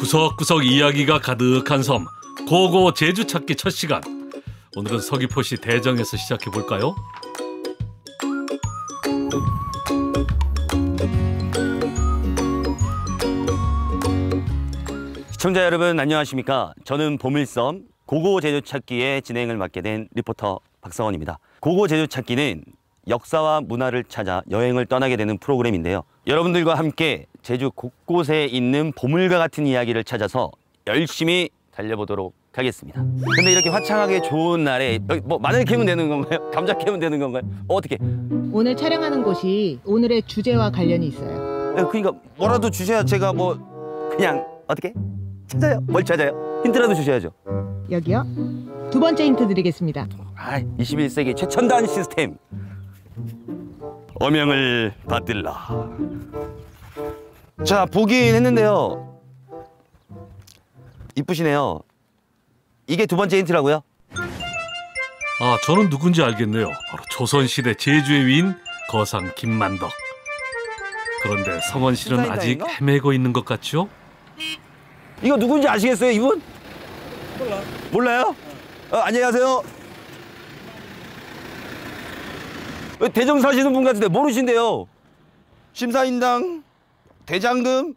구석구석 이야기가 가득한 섬 고고 제주 찾기 첫 시간. 오늘은 서귀포시 대정에서 시작해 볼까요? 시청자 여러분 안녕하십니까? 저는 보물섬 고고 제주 찾기의 진행을 맡게 된 리포터 박성원입니다. 고고 제주 찾기는 역사와 문화를 찾아 여행을 떠나게 되는 프로그램인데요. 여러분들과 함께 제주 곳곳에 있는 보물과 같은 이야기를 찾아서 열심히 달려보도록 하겠습니다. 근데 이렇게 화창하게 좋은 날에 여기 뭐 마늘 캐면 되는 건가요? 감자 캐면 되는 건가요? 어떻게? 오늘 촬영하는 곳이 오늘의 주제와 관련이 있어요. 그러니까 뭐라도 주셔야 제가 뭐 그냥 어떻게? 찾아요. 뭘 찾아요? 힌트라도 주셔야죠. 여기요. 두 번째 힌트 드리겠습니다. 21세기 최첨단 시스템. 어명을 받들라. 자, 보긴 했는데요. 이쁘시네요. 이게 두 번째 힌트라고요? 아, 저는 누군지 알겠네요. 바로 조선시대 제주의 위인 거상 김만덕. 그런데 성원 씨는 아직 헤매고 있는 것 같죠? 이거 누군지 아시겠어요, 이분? 몰라요? 안녕하세요. 대정 사시는 분 같은데 모르신대요. 심사인당, 대장금.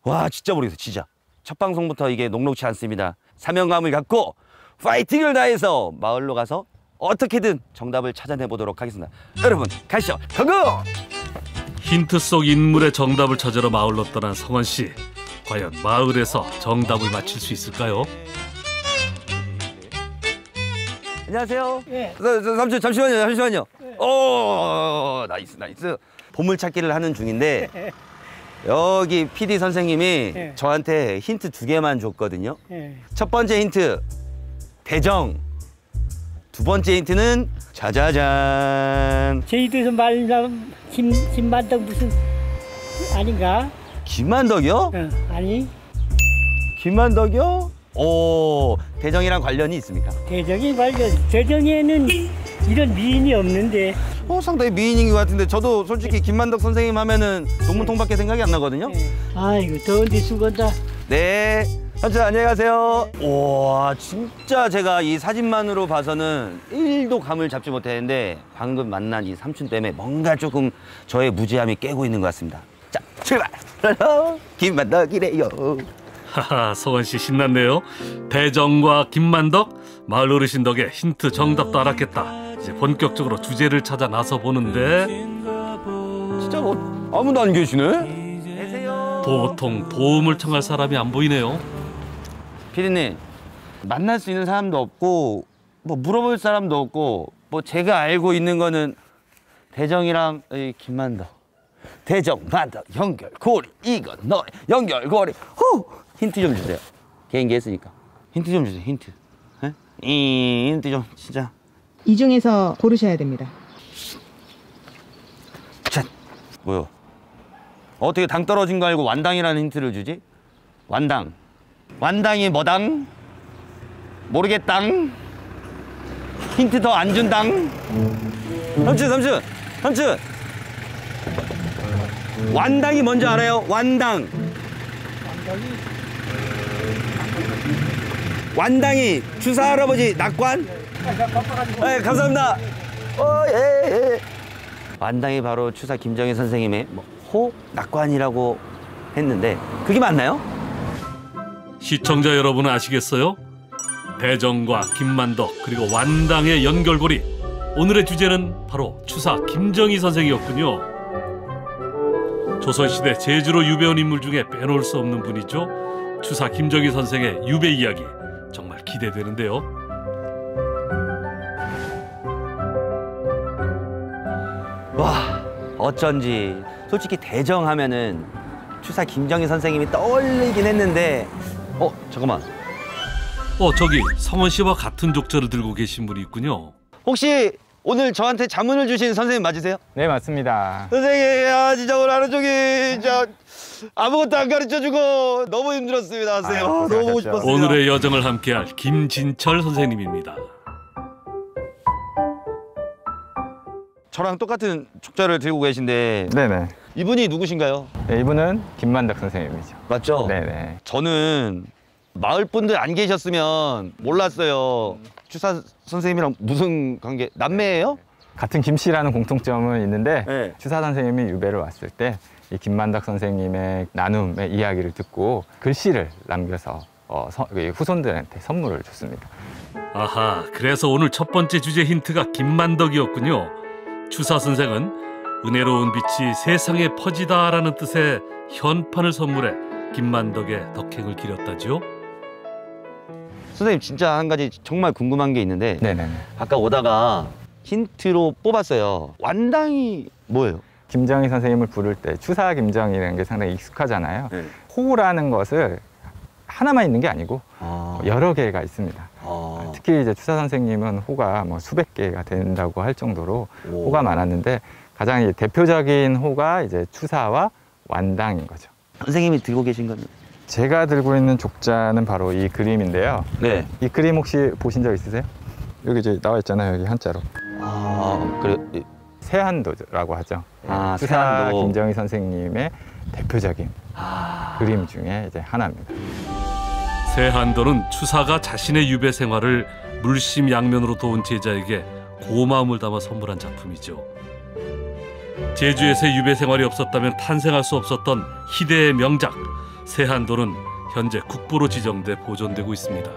와, 진짜 모르겠어요, 진짜. 첫 방송부터 이게 녹록치 않습니다. 사명감을 갖고 파이팅을 다해서 마을로 가서 어떻게든 정답을 찾아내보도록 하겠습니다. 여러분, 가시죠. 고고! 힌트 속 인물의 정답을 찾으러 마을로 떠난 성원 씨. 과연 마을에서 정답을 맞힐 수 있을까요? 안녕하세요. 예. 잠시만요. 네. 오, 나이스. 보물찾기를 하는 중인데 여기 PD 선생님이 예. 저한테 힌트 2개만 줬거든요. 예. 첫 번째 힌트, 대정. 두 번째 힌트는 짜자잔. 제주도에서 말하는 김만덕 무슨 아닌가? 김만덕이요? 아니. 김만덕이요? 오, 대정이랑 관련이 있습니까? 대정이 관련. 대정에는 이런 미인이 없는데. 상당히 미인인 것 같은데 저도 솔직히 김만덕 선생님 하면은 동문통밖에 생각이 안 나거든요. 아이고 더운데 수건다. 네. 삼촌 안녕히 가세요. 우와, 진짜 제가 이 사진만으로 봐서는 1도 감을 잡지 못했는데 방금 만난 이 삼촌 때문에 뭔가 조금 저의 무지함이 깨고 있는 것 같습니다. 자, 출발! 김만덕이래요. 하하, 성원 씨 신났네요. 대정과 김만덕, 마을 어르신 덕에 힌트 정답도 알았겠다. 이제 본격적으로 주제를 찾아 나서 보는데 진짜 뭐 아무도 안 계시네? 계세요. 도통 도움을 청할 사람이 안 보이네요. 피디님, 만날 수 있는 사람도 없고 뭐 물어볼 사람도 없고 뭐 제가 알고 있는 거는 대정이랑 이 김만덕. 대정, 만덕, 연결고리, 이건 너의 연결고리. 후! 힌트 좀 주세요. 개인기 했으니까. 힌트 좀 주세요, 힌트. 에? 힌트 좀, 진짜. 이 중에서 고르셔야 됩니다. 자, 뭐요? 어떻게 당 떨어진 거 알고 완당이라는 힌트를 주지? 완당. 완당이 뭐당? 모르겠당. 힌트 더 안 준당. 삼촌. 완당이 뭔지 알아요? 완당. 완당이 주사 할아버지 낙관? 네, 감사합니다. 예. 완당이 바로 추사 김정희 선생님의 호 낙관이라고 했는데 그게 맞나요? 시청자 여러분은 아시겠어요? 대정과 김만덕 그리고 완당의 연결고리. 오늘의 주제는 바로 추사 김정희 선생이었군요. 조선시대 제주로 유배온 인물 중에 빼놓을 수 없는 분이죠. 추사 김정희 선생의 유배 이야기 정말 기대되는데요. 와, 어쩐지 솔직히 대정하면은 추사 김정희 선생님이 떠올리긴 했는데 잠깐만. 저기 성원 씨와 같은 족저를 들고 계신 분이 있군요. 혹시 오늘 저한테 자문을 주신 선생님 맞으세요? 네, 맞습니다. 선생님, 진짜 오늘 하루 종일 아무것도 안 가르쳐주고 너무 힘들었습니다, 선생님. 너무 보고 싶었어요. 오늘의 여정을 함께할 김진철 선생님입니다. 저랑 똑같은 족자를 들고 계신데 네네. 이분이 누구신가요? 네, 이분은 김만덕 선생님이죠. 맞죠? 네네. 저는 마을 분들 안 계셨으면 몰랐어요. 추사 선생님이랑 무슨 관계? 남매예요? 같은 김씨라는 공통점은 있는데 네. 추사 선생님이 유배를 왔을 때 이 김만덕 선생님의 나눔의 이야기를 듣고 글씨를 남겨서 후손들한테 선물을 줬습니다. 아하, 그래서 오늘 첫 번째 주제 힌트가 김만덕이었군요. 추사 선생은 은혜로운 빛이 세상에 퍼지다라는 뜻의 현판을 선물해 김만덕의 덕행을 기렸다지요. 선생님 진짜 한 가지 정말 궁금한 게 있는데 네네네. 아까 오다가 힌트로 뽑았어요. 완당이 뭐예요? 김정희 선생님을 부를 때 추사 김정희라는 게 상당히 익숙하잖아요. 네. 호라는 것을 하나만 있는 게 아니고 여러 개가 있습니다. 특히 이제 추사 선생님은 호가 뭐 수백 개가 된다고 할 정도로 호가 많았는데 가장 이제 대표적인 호가 이제 추사와 완당인 거죠. 선생님이 들고 계신 건? 제가 들고 있는 족자는 바로 이 그림인데요. 네. 이 그림 혹시 보신 적 있으세요? 여기 이제 나와 있잖아요. 여기 한자로. 그래. 세한도라고 하죠. 추사 세한도. 김정희 선생님의 대표적인 그림 중에 이제 하나입니다. 세한도는 추사가 자신의 유배 생활을 물심양면으로 도운 제자에게 고마움을 담아 선물한 작품이죠. 제주에서의 유배 생활이 없었다면 탄생할 수 없었던 희대의 명작 세한도는 현재 국보로 지정돼 보존되고 있습니다.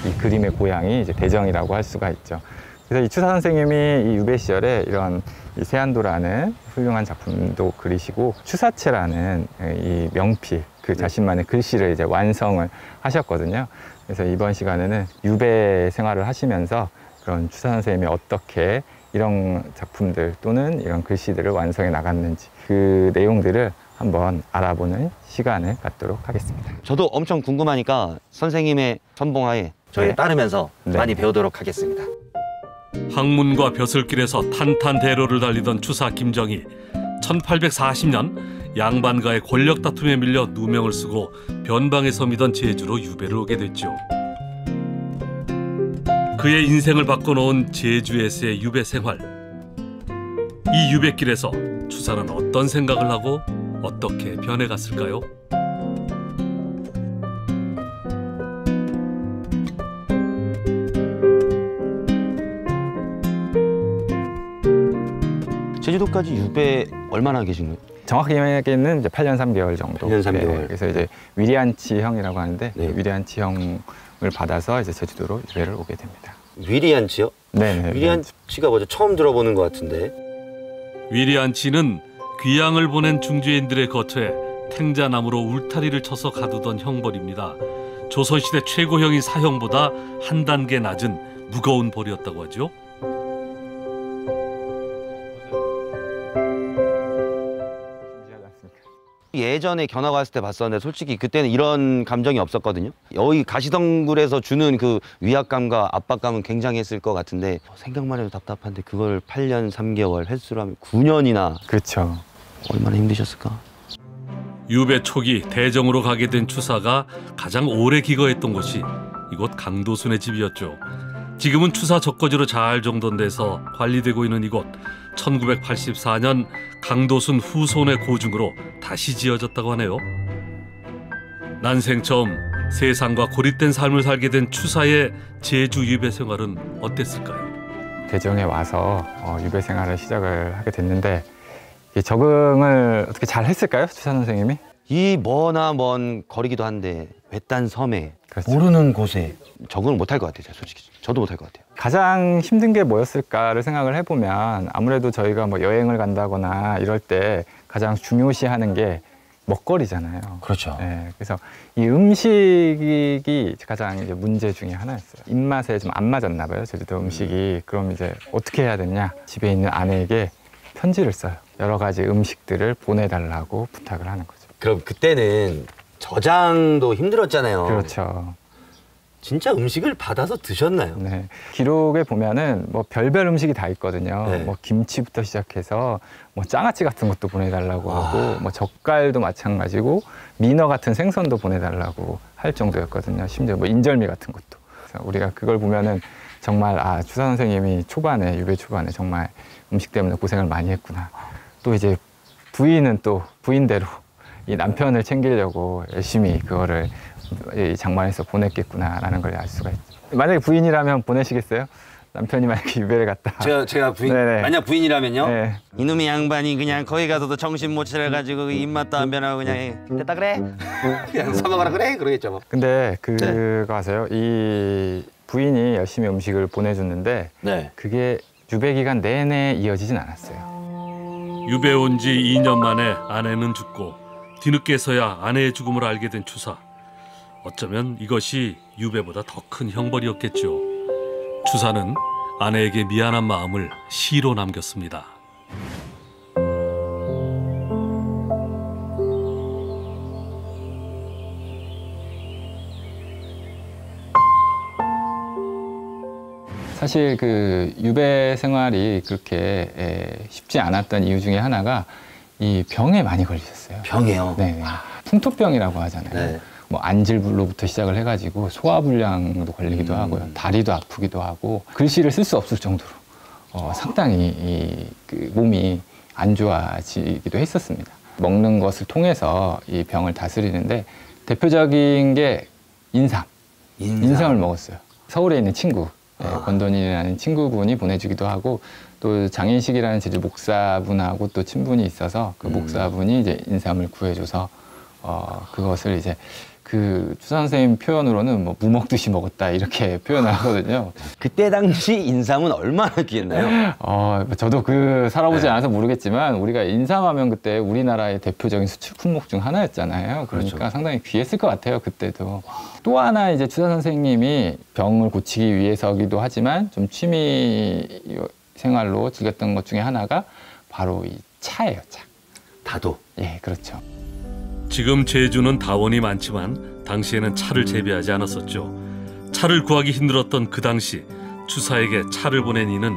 이 그림의 고향이 이제 대정이라고 할 수가 있죠. 그래서 이 추사 선생님이 이 유배 시절에 이런 이 세한도라는 훌륭한 작품도 그리시고 추사체라는 이 명필, 그 자신만의 글씨를 이제 완성을 하셨거든요. 그래서 이번 시간에는 유배 생활을 하시면서 그런 추사 선생님이 어떻게 이런 작품들 또는 이런 글씨들을 완성해 나갔는지 그 내용들을 한번 알아보는 시간을 갖도록 하겠습니다. 저도 엄청 궁금하니까 선생님의 선봉하에 저희 네. 따르면서 네. 많이 배우도록 하겠습니다. 학문과 벼슬길에서 탄탄대로를 달리던 추사 김정희. 1840년 양반가의 권력 다툼에 밀려 누명을 쓰고 변방에 섬이던 제주로 유배를 오게 됐죠. 그의 인생을 바꿔놓은 제주에서의 유배 생활. 이 유배길에서 추사는 어떤 생각을 하고 어떻게 변해갔을까요? 제주도까지 유배 얼마나 계신 거예요? 정확하게는 이제 8년 3개월 정도. 8년 3개월. 네, 그래서 이제 위리안치형이라고 하는데 네. 위리안치형을 받아서 이제 제주도로 유배를 오게 됩니다. 위리안치요? 네. 위리안치가 뭐죠? 처음 들어보는 것 같은데. 위리안치는 귀양을 보낸 중주인들의 거처에 탱자나무로 울타리를 쳐서 가두던 형벌입니다. 조선시대 최고형인 사형보다 한 단계 낮은 무거운 벌이었다고 하죠. 예전에 견학 왔을 때 봤었는데 솔직히 그때는 이런 감정이 없었거든요. 여기 가시덩굴에서 주는 그 위압감과 압박감은 굉장했을 것 같은데 생각만 해도 답답한데 그걸 8년 3개월 횟수로 하면 9년이나 그렇죠. 얼마나 힘드셨을까? 유배 초기 대정으로 가게 된 추사가 가장 오래 기거했던 곳이 이곳 강도순의 집이었죠. 지금은 추사 적거지로 잘 정돈돼서 관리되고 있는 이곳. 1984년 강도순 후손의 고중으로 다시 지어졌다고 하네요. 난생 처음 세상과 고립된 삶을 살게 된 추사의 제주 유배 생활은 어땠을까요? 대정에 와서 유배 생활을 시작을 하게 됐는데 적응을 어떻게 잘 했을까요? 추사 선생님이? 이 머나 먼 거리기도 한데 외딴 섬에 그렇죠. 모르는 곳에 적응을 못할 것 같아요. 솔직히 저도 못할 것 같아요. 가장 힘든 게 뭐였을까를 생각을 해보면 아무래도 저희가 뭐 여행을 간다거나 이럴 때 가장 중요시하는 게 먹거리잖아요. 그렇죠. 네, 그래서 이 음식이 가장 이제 문제 중에 하나였어요. 입맛에 좀 안 맞았나 봐요, 제주도 음식이. 그럼 이제 어떻게 해야 되냐? 집에 있는 아내에게 편지를 써요. 여러 가지 음식들을 보내달라고 부탁을 하는 거죠. 그럼 그때는 저장도 힘들었잖아요. 그렇죠. 진짜 음식을 받아서 드셨나요? 네. 기록에 보면은 뭐 별별 음식이 다 있거든요. 네. 뭐 김치부터 시작해서 뭐 장아찌 같은 것도 보내달라고 하고 뭐 젓갈도 마찬가지고 민어 같은 생선도 보내달라고 할 정도였거든요. 심지어 뭐 인절미 같은 것도. 그래서 우리가 그걸 보면은 정말 추사 선생님이 초반에 유배 초반에 정말 음식 때문에 고생을 많이 했구나. 또 이제 부인은 또 부인대로 이 남편을 챙기려고 열심히 그거를 이 장만해서 보냈겠구나라는 걸 알 수가 있죠. 만약에 부인이라면 보내시겠어요? 남편이 만약에 유배를 갔다. 제가 부인 네네. 만약 부인이라면요? 네. 이놈의 양반이 그냥 거기 가서도 정신 못 차려가지고 입맛도 안 변하고 그냥 됐다 그래? 그냥 사 먹어라 그래? 그러겠죠 뭐. 근데 그거 아세요? 이 부인이 열심히 음식을 보내줬는데 네. 그게 유배 기간 내내 이어지진 않았어요. 유배 온 지 2년 만에 아내는 죽고 뒤늦게서야 아내의 죽음을 알게 된 추사. 어쩌면 이것이 유배보다 더 큰 형벌이었겠죠. 추사는 아내에게 미안한 마음을 시로 남겼습니다. 사실 그 유배 생활이 그렇게 쉽지 않았던 이유 중에 하나가 이 병에 많이 걸리셨어요. 병이요? 네, 풍토병이라고 하잖아요. 네. 뭐 안질로부터 시작을 해가지고 소화불량도 걸리기도 하고요. 다리도 아프기도 하고 글씨를 쓸 수 없을 정도로 상당히 그 몸이 안 좋아지기도 했었습니다. 먹는 것을 통해서 이 병을 다스리는데 대표적인 게 인삼을 먹었어요. 서울에 있는 친구, 권돈이라는 친구분이 보내주기도 하고 또 장인식이라는 제주 목사분하고 또 친분이 있어서 그 목사분이 이제 인삼을 구해줘서 그것을 이제 그 추사 선생님 표현으로는 뭐 무 먹듯이 먹었다 이렇게 표현을 하거든요. 그때 당시 인삼은 얼마나 귀했나요? 저도 그 살아보지 않아서 모르겠지만 우리가 인삼하면 그때 우리나라의 대표적인 수출 품목 중 하나였잖아요. 그러니까 그렇죠. 상당히 귀했을 것 같아요. 그때도. 또 하나 이제 추사 선생님이 병을 고치기 위해서기도 하지만 좀 취미 생활로 즐겼던 것 중에 하나가 바로 이 차예요. 차. 다도. 예, 그렇죠. 지금 제주는 다원이 많지만 당시에는 차를 재배하지 않았었죠. 차를 구하기 힘들었던 그 당시 추사에게 차를 보낸 이는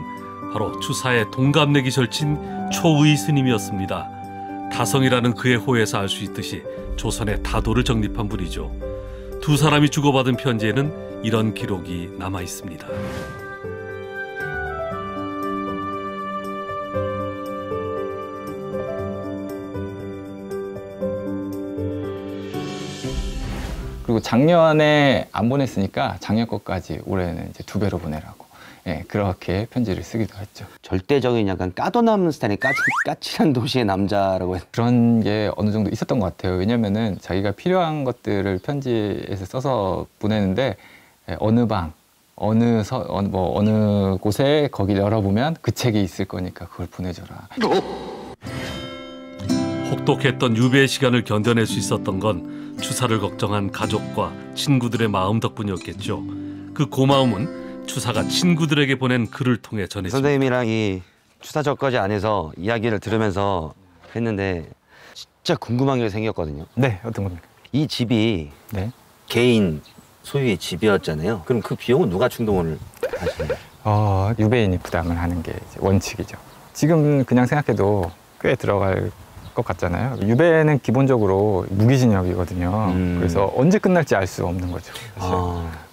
바로 추사의 동갑내기 절친 초의 스님이었습니다. 다성이라는 그의 호에서 알 수 있듯이 조선의 다도를 정립한 분이죠. 두 사람이 주고받은 편지에는 이런 기록이 남아 있습니다. 그리고 작년에 안 보냈으니까 작년 것까지 올해는 이제 2배로 보내라고. 예, 그렇게 편지를 쓰기도 했죠. 절대적인 약간 까도남 스타일의 까칠한 도시의 남자라고 그런 게 어느 정도 있었던 것 같아요. 왜냐면은 자기가 필요한 것들을 편지에서 써서 보내는데 어느 방, 어느 곳에 거기 열어보면 그 책이 있을 거니까 그걸 보내줘라. 혹독했던 유배의 시간을 견뎌낼 수 있었던 건 추사를 걱정한 가족과 친구들의 마음 덕분이었겠죠. 그 고마움은 추사가 친구들에게 보낸 글을 통해 전해집니다. 선생님이랑 이 추사 적거지 안에서 이야기를 들으면서 했는데 진짜 궁금한 게 생겼거든요. 네, 어떤 겁니까? 이 집이 네. 개인 소유의 집이었잖아요. 그럼 그 비용은 누가 충당을 하시나요? 유배인이 부담을 하는 게 이제 원칙이죠. 지금 그냥 생각해도 꽤 들어갈 것 같잖아요. 유배는 기본적으로 무기징역이거든요. 그래서 언제 끝날지 알 수 없는 거죠. 사실.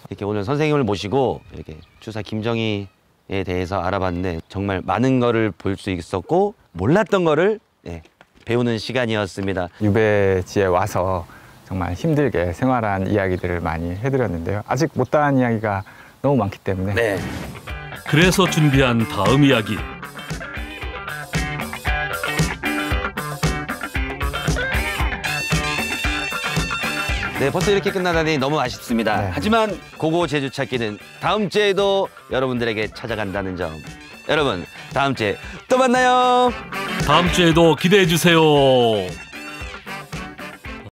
이렇게 오늘 선생님을 모시고 이렇게 추사 김정희에 대해서 알아봤는데 정말 많은 거를 볼 수 있었고 몰랐던 거를 배우는 시간이었습니다. 유배지에 와서 정말 힘들게 생활한 이야기들을 많이 해드렸는데요. 아직 못다한 이야기가 너무 많기 때문에 네. 그래서 준비한 다음 이야기. 네, 벌써 이렇게 끝나다니 너무 아쉽습니다. 네. 하지만 고고 제주 찾기는 다음 주에도 여러분들에게 찾아간다는 점. 여러분, 다음 주에 또 만나요. 다음 주에도 기대해 주세요.